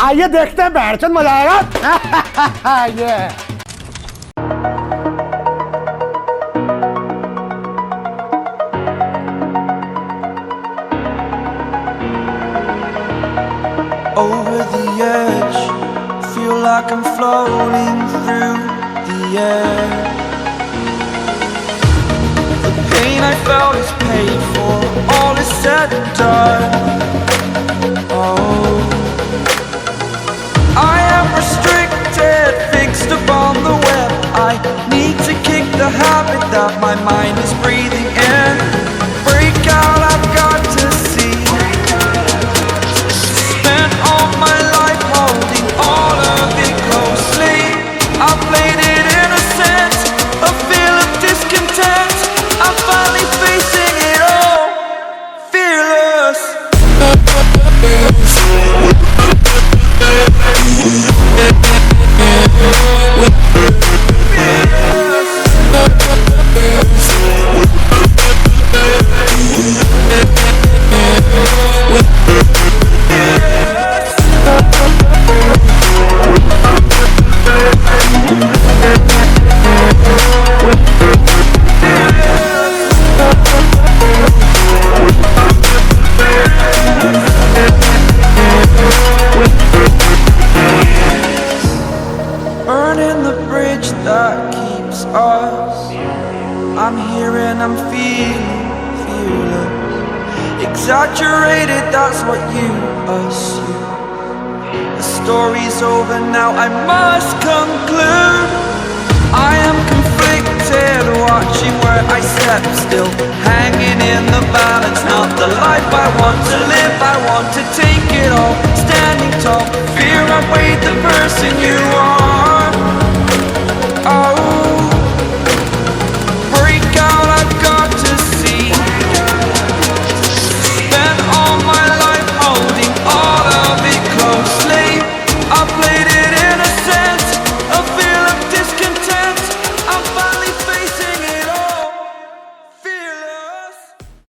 आइए देखते हैं, बैठचंद मजा आएगा। ये over the edge, feel like I'm floating through the air. The pain I felt is paid for, all is said and done. Oh, I am restricted, fixed upon the web. I need to kick the habit that my mind is breathing in. Break out, I've got to see. Spent all my life holding all of it closely. I played it innocent, a feel of discontent. I'm finally facing it all, fearless. Burning the bridge that keeps us. I'm here and I'm feeling fearless. Exaggerated, that's what you assume. The story's over now, I must conclude. I am conflicted, watching where I step still, hanging in the balance. Not the life I want to live, I want to take it all. Standing tall, fear outweighed the person you are. Oh,